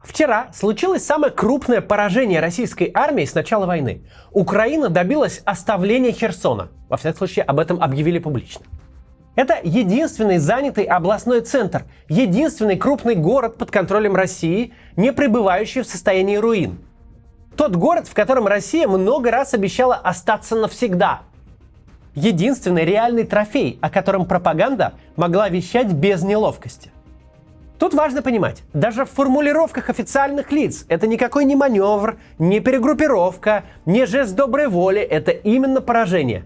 Вчера случилось самое крупное поражение российской армии с начала войны. Украина добилась оставления Херсона. Во всяком случае, об этом объявили публично. Это единственный занятый областной центр, единственный крупный город под контролем России, не пребывающий в состоянии руин. Тот город, в котором Россия много раз обещала остаться навсегда. Единственный реальный трофей, о котором пропаганда могла вещать без неловкости. Тут важно понимать, даже в формулировках официальных лиц это никакой не маневр, не перегруппировка, не жест доброй воли, это именно поражение.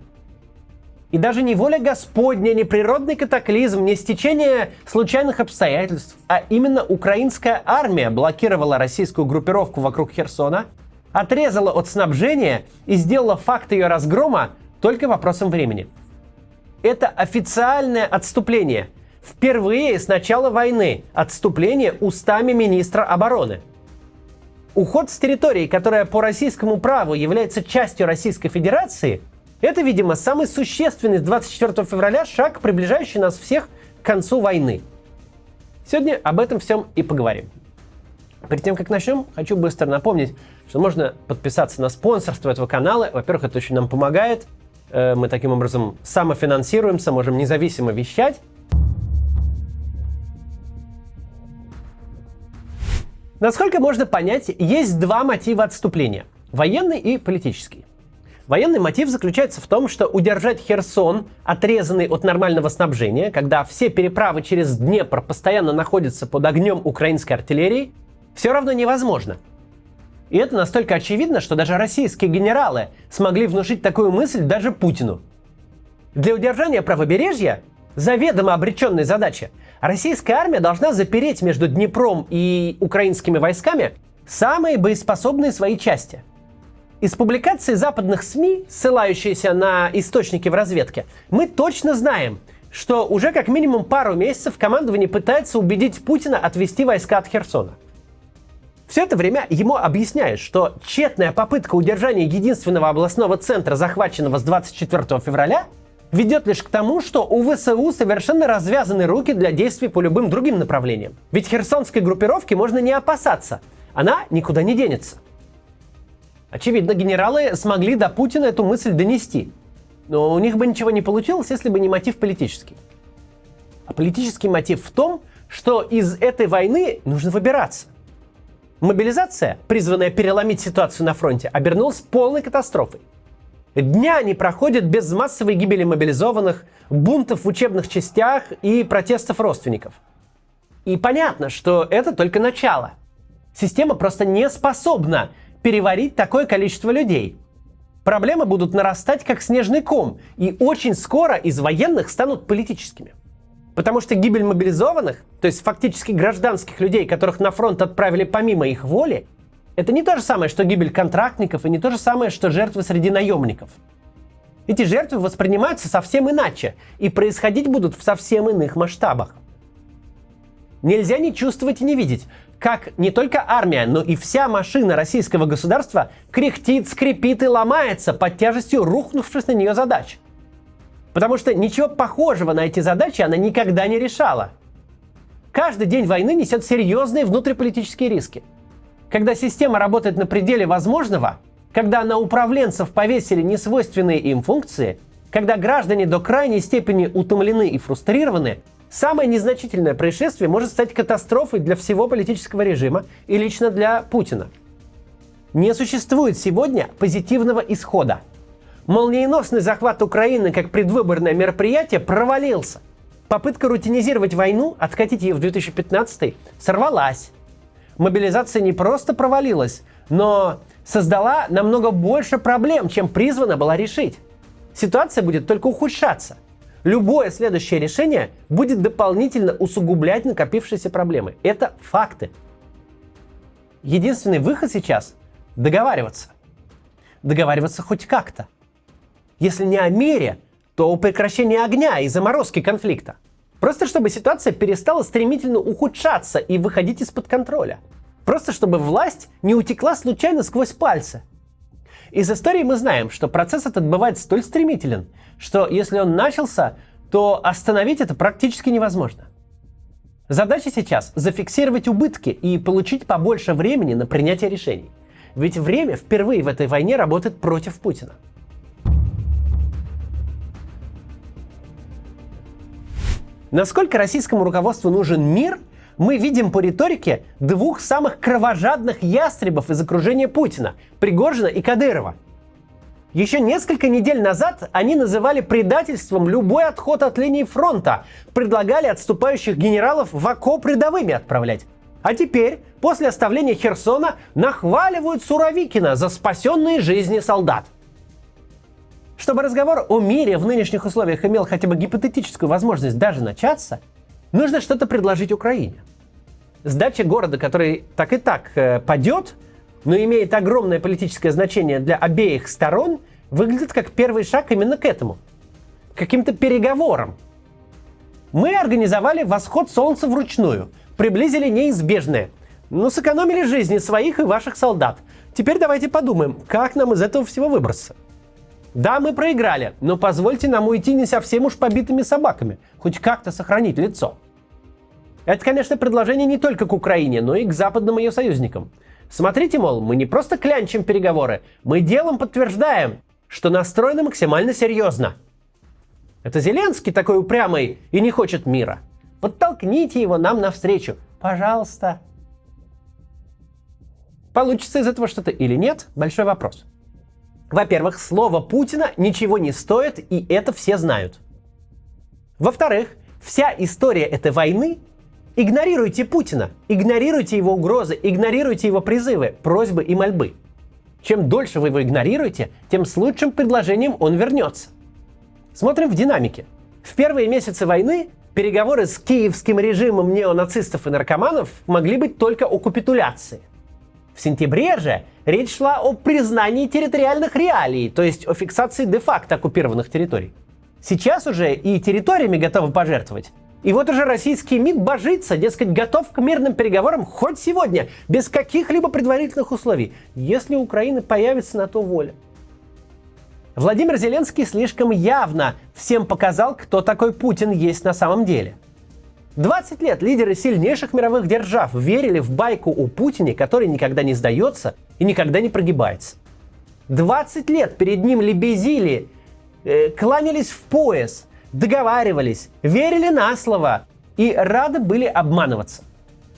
И даже не воля Господня, не природный катаклизм, не стечение случайных обстоятельств, а именно украинская армия блокировала российскую группировку вокруг Херсона, отрезала от снабжения и сделала факт ее разгрома только вопросом времени. Это официальное отступление. Впервые с начала войны отступление устами министра обороны. Уход с территории, которая по российскому праву является частью Российской Федерации, это, видимо, самый существенный с 24 февраля шаг, приближающий нас всех к концу войны. Сегодня об этом всем и поговорим. Перед тем, как начнем, хочу быстро напомнить, что можно подписаться на спонсорство этого канала. Во-первых, это очень нам помогает. Мы таким образом самофинансируемся, можем независимо вещать. Насколько можно понять, есть два мотива отступления – военный и политический. Военный мотив заключается в том, что удержать Херсон, отрезанный от нормального снабжения, когда все переправы через Днепр постоянно находятся под огнем украинской артиллерии, все равно невозможно. И это настолько очевидно, что даже российские генералы смогли внушить такую мысль даже Путину. Для удержания правобережья, заведомо обреченной задачи, российская армия должна запереть между Днепром и украинскими войсками самые боеспособные свои части. Из публикаций западных СМИ, ссылающиеся на источники в разведке, мы точно знаем, что уже как минимум пару месяцев командование пытается убедить Путина отвести войска от Херсона. Все это время ему объясняют, что тщетная попытка удержания единственного областного центра, захваченного с 24 февраля, ведет лишь к тому, что у ВСУ совершенно развязаны руки для действий по любым другим направлениям. Ведь херсонской группировки можно не опасаться, она никуда не денется. Очевидно, генералы смогли до Путина эту мысль донести. Но у них бы ничего не получилось, если бы не мотив политический. А политический мотив в том, что из этой войны нужно выбираться. Мобилизация, призванная переломить ситуацию на фронте, обернулась полной катастрофой. Дня не проходят без массовой гибели мобилизованных, бунтов в учебных частях и протестов родственников. И понятно, что это только начало. Система просто не способна переварить такое количество людей. Проблемы будут нарастать как снежный ком, и очень скоро из военных станут политическими. Потому что гибель мобилизованных, то есть фактически гражданских людей, которых на фронт отправили помимо их воли, это не то же самое, что гибель контрактников, и не то же самое, что жертвы среди наемников. Эти жертвы воспринимаются совсем иначе, и происходить будут в совсем иных масштабах. Нельзя не чувствовать и не видеть, как не только армия, но и вся машина российского государства кряхтит, скрипит и ломается под тяжестью рухнувших на нее задач. Потому что ничего похожего на эти задачи она никогда не решала. Каждый день войны несет серьезные внутриполитические риски. Когда система работает на пределе возможного, когда на управленцев повесили несвойственные им функции, когда граждане до крайней степени утомлены и фрустрированы, самое незначительное происшествие может стать катастрофой для всего политического режима и лично для Путина. Не существует сегодня позитивного исхода. Молниеносный захват Украины как предвыборное мероприятие провалился. Попытка рутинизировать войну, откатить ее в 2015 сорвалась. Мобилизация не просто провалилась, но создала намного больше проблем, чем призвана была решить. Ситуация будет только ухудшаться. Любое следующее решение будет дополнительно усугублять накопившиеся проблемы. Это факты. Единственный выход сейчас – договариваться. Договариваться хоть как-то. Если не о мире, то о прекращении огня и заморозке конфликта. Просто чтобы ситуация перестала стремительно ухудшаться и выходить из-под контроля. Просто чтобы власть не утекла случайно сквозь пальцы. Из истории мы знаем, что процесс этот бывает столь стремителен, что если он начался, то остановить это практически невозможно. Задача сейчас зафиксировать убытки и получить побольше времени на принятие решений. Ведь время впервые в этой войне работает против Путина. Насколько российскому руководству нужен мир, мы видим по риторике двух самых кровожадных ястребов из окружения Путина – Пригожина и Кадырова. Еще несколько недель назад они называли предательством любой отход от линии фронта, предлагали отступающих генералов в окоп рядовыми отправлять. А теперь, после оставления Херсона, нахваливают Суровикина за спасенные жизни солдат. Чтобы разговор о мире в нынешних условиях имел хотя бы гипотетическую возможность даже начаться, нужно что-то предложить Украине. Сдача города, который так и так падет, но имеет огромное политическое значение для обеих сторон, выглядит как первый шаг именно к этому. К каким-то переговорам. Мы организовали восход солнца вручную, приблизили неизбежное, но сэкономили жизни своих и ваших солдат. Теперь давайте подумаем, как нам из этого всего выбраться. Да, мы проиграли, но позвольте нам уйти не совсем уж побитыми собаками, хоть как-то сохранить лицо. Это, конечно, предложение не только к Украине, но и к западным ее союзникам. Смотрите, мол, мы не просто клянчим переговоры, мы делом подтверждаем, что настроены максимально серьезно. Это Зеленский такой упрямый и не хочет мира. Подтолкните его нам навстречу, пожалуйста. Получится из этого что-то или нет? Большой вопрос. Во-первых, слово Путина ничего не стоит, и это все знают. Во-вторых, вся история этой войны — игнорируйте Путина, игнорируйте его угрозы, игнорируйте его призывы, просьбы и мольбы. Чем дольше вы его игнорируете, тем с лучшим предложением он вернется. Смотрим в динамике. В первые месяцы войны переговоры с киевским режимом неонацистов и наркоманов могли быть только о капитуляции. В сентябре же речь шла о признании территориальных реалий, то есть о фиксации де-факто оккупированных территорий. Сейчас уже и территориями готовы пожертвовать. И вот уже российский МИД божится, дескать, готов к мирным переговорам хоть сегодня, без каких-либо предварительных условий, если у Украины появится на то воля. Владимир Зеленский слишком явно всем показал, кто такой Путин есть на самом деле. 20 лет лидеры сильнейших мировых держав верили в байку о Путине, который никогда не сдается и никогда не прогибается. 20 лет перед ним лебезили, кланялись в пояс, договаривались, верили на слово и рады были обманываться.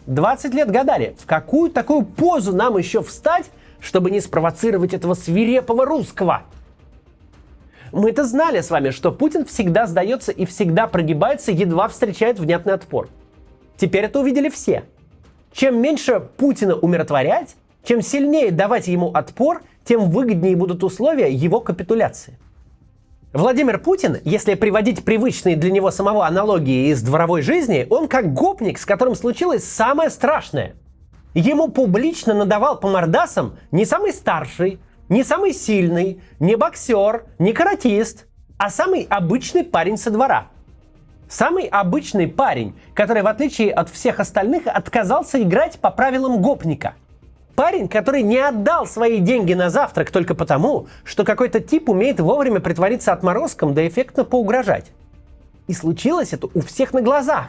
20 лет гадали, в какую такую позу нам еще встать, чтобы не спровоцировать этого свирепого русского. Мы-то знали с вами, что Путин всегда сдается и всегда прогибается, едва встречает внятный отпор. Теперь это увидели все. Чем меньше Путина умиротворять, чем сильнее давать ему отпор, тем выгоднее будут условия его капитуляции. Владимир Путин, если приводить привычные для него самого аналогии из дворовой жизни, он как гопник, с которым случилось самое страшное. Ему публично надавал по мордасам не самый старший, не самый сильный, не боксер, не каратист, а самый обычный парень со двора. Самый обычный парень, который, в отличие от всех остальных, отказался играть по правилам гопника. Парень, который не отдал свои деньги на завтрак только потому, что какой-то тип умеет вовремя притвориться отморозком да эффектно поугрожать. И случилось это у всех на глазах.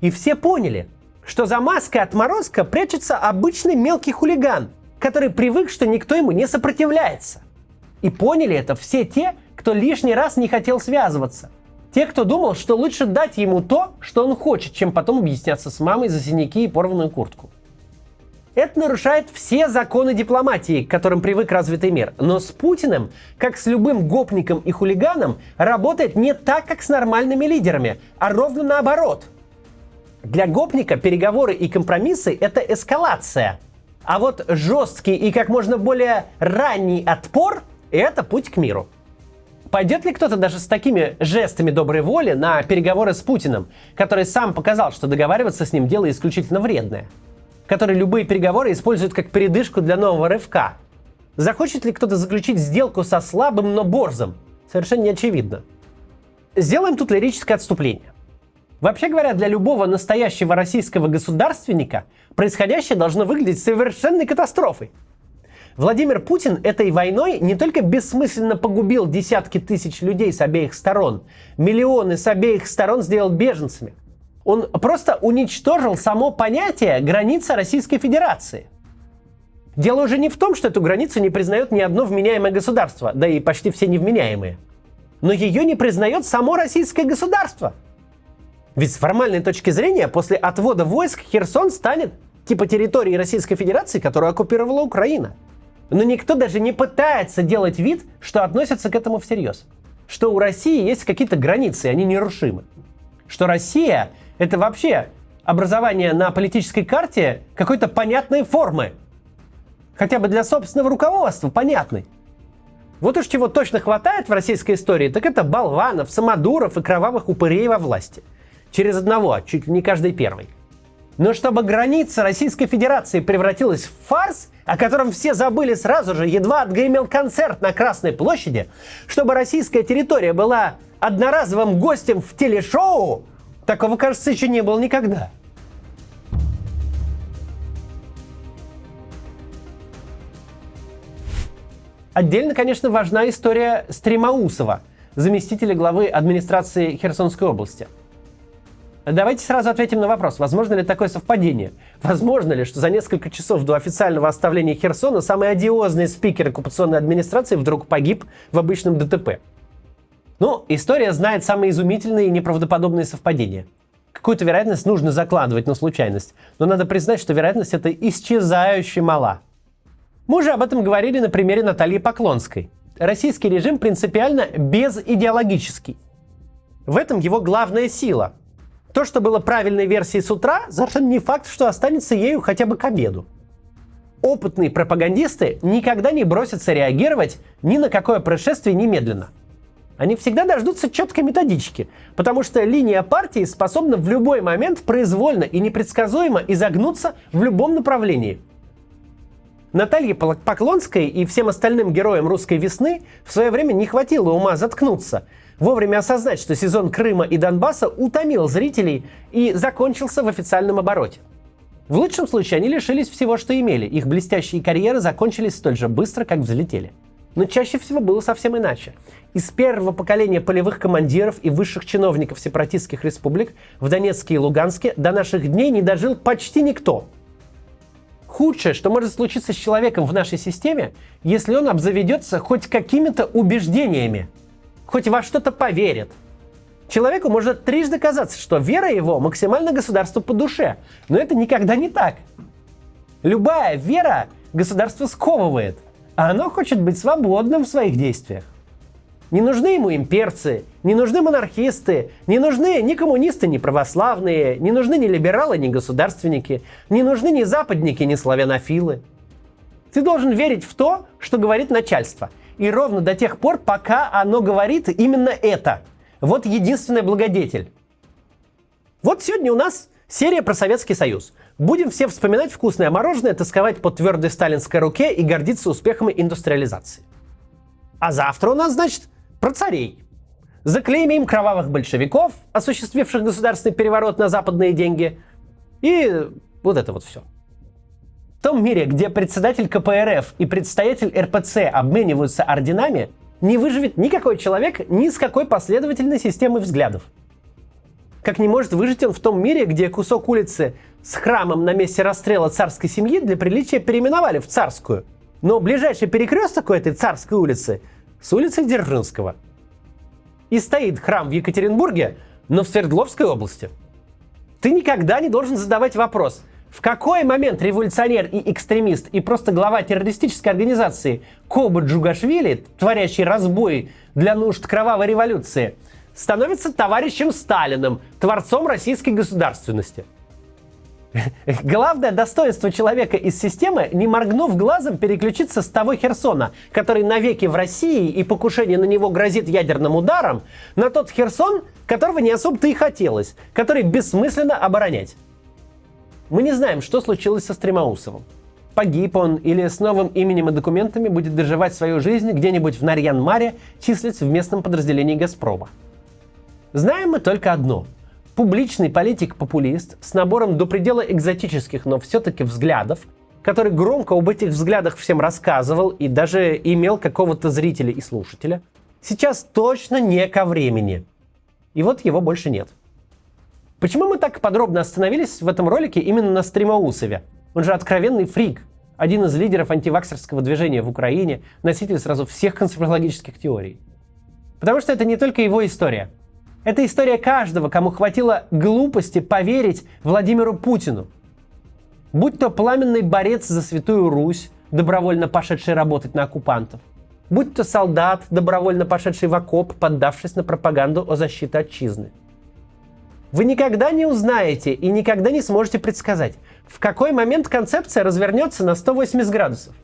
И все поняли, что за маской отморозка прячется обычный мелкий хулиган, который привык, что никто ему не сопротивляется. И поняли это все те, кто лишний раз не хотел связываться. Те, кто думал, что лучше дать ему то, что он хочет, чем потом объясняться с мамой за синяки и порванную куртку. Это нарушает все законы дипломатии, к которым привык развитый мир. Но с Путиным, как с любым гопником и хулиганом, работает не так, как с нормальными лидерами, а ровно наоборот. Для гопника переговоры и компромиссы – это эскалация. А вот жесткий и как можно более ранний отпор – это путь к миру. Пойдет ли кто-то даже с такими жестами доброй воли на переговоры с Путиным, который сам показал, что договариваться с ним дело исключительно вредное? Который любые переговоры использует как передышку для нового рывка. Захочет ли кто-то заключить сделку со слабым, но борзым? Совершенно не очевидно. Сделаем тут лирическое отступление. Вообще говоря, для любого настоящего российского государственника происходящее должно выглядеть совершенной катастрофой. Владимир Путин этой войной не только бессмысленно погубил десятки тысяч людей с обеих сторон, миллионы с обеих сторон сделал беженцами. Он просто уничтожил само понятие границы Российской Федерации. Дело уже не в том, что эту границу не признает ни одно вменяемое государство, да и почти все невменяемые. Но ее не признает само российское государство. Ведь с формальной точки зрения, после отвода войск Херсон станет типа территории Российской Федерации, которую оккупировала Украина. Но никто даже не пытается делать вид, что относится к этому всерьез. Что у России есть какие-то границы, и они нерушимы. Что Россия — это вообще образование на политической карте какой-то понятной формы. Хотя бы для собственного руководства понятной. Вот уж чего точно хватает в российской истории, так это болванов, самодуров и кровавых упырей во власти. Через одного, чуть ли не каждый первый. Но чтобы граница Российской Федерации превратилась в фарс, о котором все забыли сразу же, едва отгремел концерт на Красной площади, чтобы российская территория была одноразовым гостем в телешоу, такого, кажется, еще не было никогда. Отдельно, конечно, важна история Стремоусова, заместителя главы администрации Херсонской области. Давайте сразу ответим на вопрос, возможно ли такое совпадение? Возможно ли, что за несколько часов до официального оставления Херсона самый одиозный спикер оккупационной администрации вдруг погиб в обычном ДТП? Ну, история знает самые изумительные и неправдоподобные совпадения. Какую-то вероятность нужно закладывать на случайность, но надо признать, что вероятность эта исчезающе мала. Мы уже об этом говорили на примере Натальи Поклонской. Российский режим принципиально безидеологический. В этом его главная сила. То, что было правильной версией с утра, совершенно не факт, что останется ею хотя бы к обеду. Опытные пропагандисты никогда не бросятся реагировать ни на какое происшествие немедленно. Они всегда дождутся четкой методички, потому что линия партии способна в любой момент произвольно и непредсказуемо изогнуться в любом направлении. Наталье Поклонской и всем остальным героям русской весны в свое время не хватило ума заткнуться, вовремя осознать, что сезон Крыма и Донбасса утомил зрителей и закончился в официальном обороте. В лучшем случае они лишились всего, что имели, их блестящие карьеры закончились столь же быстро, как взлетели. Но чаще всего было совсем иначе. Из первого поколения полевых командиров и высших чиновников сепаратистских республик в Донецке и Луганске до наших дней не дожил почти никто. Худшее, что может случиться с человеком в нашей системе, если он обзаведется хоть какими-то убеждениями, хоть во что-то поверит. Человеку может трижды казаться, что вера его максимально государству по душе, но это никогда не так. Любая вера государство сковывает, а оно хочет быть свободным в своих действиях. Не нужны ему имперцы, не нужны монархисты, не нужны ни коммунисты, ни православные, не нужны ни либералы, ни государственники, не нужны ни западники, ни славянофилы. Ты должен верить в то, что говорит начальство. И ровно до тех пор, пока оно говорит именно это. Вот единственный благодетель. Вот сегодня у нас серия про Советский Союз. Будем все вспоминать вкусное мороженое, тосковать по твердой сталинской руке и гордиться успехами индустриализации. А завтра у нас, значит, про царей. Заклеймим кровавых большевиков, осуществивших государственный переворот на западные деньги. И вот это вот все. В том мире, где председатель КПРФ и предстоятель РПЦ обмениваются орденами, не выживет никакой человек ни с какой последовательной системой взглядов. Как не может выжить он в том мире, где кусок улицы с храмом на месте расстрела царской семьи для приличия переименовали в Царскую. Но ближайший перекресток у этой Царской улицы с улицы Дзержинского. И стоит храм в Екатеринбурге, но в Свердловской области. Ты никогда не должен задавать вопрос, в какой момент революционер и экстремист и просто глава террористической организации Коба Джугашвили, творящий разбой для нужд кровавой революции, становится товарищем Сталиным, творцом российской государственности. Главное достоинство человека из системы, не моргнув глазом, переключиться с того Херсона, который навеки в России и покушение на него грозит ядерным ударом, на тот Херсон, которого не особо-то и хотелось, который бессмысленно оборонять. Мы не знаем, что случилось со Стремоусовым. Погиб он или с новым именем и документами будет доживать свою жизнь где-нибудь в Нарьян-Маре, числиться в местном подразделении «Газпрома». Знаем мы только одно. Публичный политик-популист с набором до предела экзотических, но все-таки взглядов, который громко об этих взглядах всем рассказывал и даже имел какого-то зрителя и слушателя, сейчас точно не ко времени. И вот его больше нет. Почему мы так подробно остановились в этом ролике именно на Стремоусове? Он же откровенный фрик, один из лидеров антиваксерского движения в Украине, носитель сразу всех конспирологических теорий. Потому что это не только его история. Это история каждого, кому хватило глупости поверить Владимиру Путину. Будь то пламенный борец за Святую Русь, добровольно пошедший работать на оккупантов, будь то солдат, добровольно пошедший в окоп, поддавшись на пропаганду о защите отчизны. Вы никогда не узнаете и никогда не сможете предсказать, в какой момент концепция развернется на 180 градусов.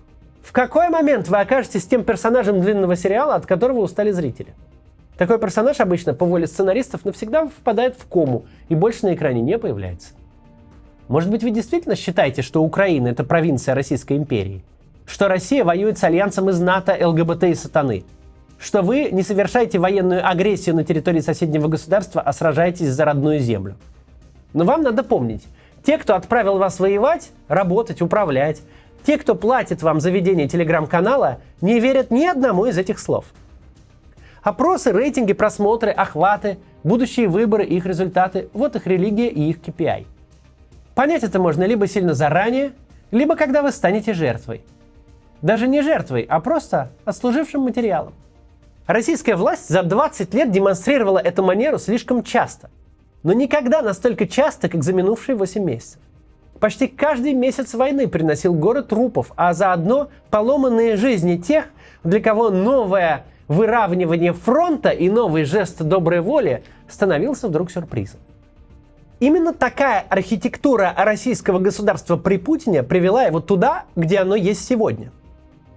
В какой момент вы окажетесь тем персонажем длинного сериала, от которого устали зрители. Такой персонаж обычно, по воле сценаристов, навсегда впадает в кому и больше на экране не появляется. Может быть, вы действительно считаете, что Украина — это провинция Российской империи? Что Россия воюет с альянсом из НАТО, ЛГБТ и сатаны? Что вы не совершаете военную агрессию на территории соседнего государства, а сражаетесь за родную землю? Но вам надо помнить, те, кто отправил вас воевать, работать, управлять, те, кто платит вам за ведение телеграм-канала, не верят ни одному из этих слов. Опросы, рейтинги, просмотры, охваты, будущие выборы и их результаты – вот их религия и их KPI. Понять это можно либо сильно заранее, либо когда вы станете жертвой. Даже не жертвой, а просто отслужившим материалом. Российская власть за 20 лет демонстрировала эту манеру слишком часто. Но никогда настолько часто, как за минувшие 8 месяцев. Почти каждый месяц войны приносил горы трупов, а заодно поломанные жизни тех, для кого новое выравнивание фронта и новый жест доброй воли становился вдруг сюрпризом. Именно такая архитектура российского государства при Путине привела его туда, где оно есть сегодня.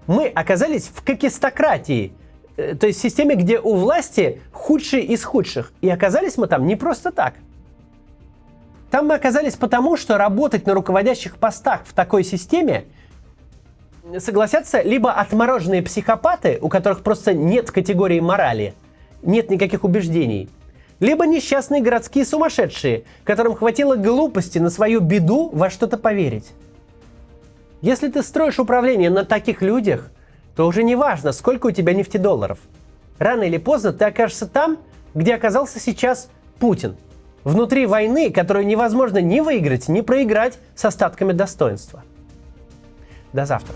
Мы оказались в кокистократии, то есть системе, где у власти худшие из худших. И оказались мы там не просто так. Там мы оказались потому, что работать на руководящих постах в такой системе согласятся либо отмороженные психопаты, у которых просто нет категории морали, нет никаких убеждений, либо несчастные городские сумасшедшие, которым хватило глупости на свою беду во что-то поверить. Если ты строишь управление на таких людях, то уже не важно, сколько у тебя нефтедолларов. Рано или поздно ты окажешься там, где оказался сейчас Путин. Внутри войны, которую невозможно ни выиграть, ни проиграть с остатками достоинства. До завтра.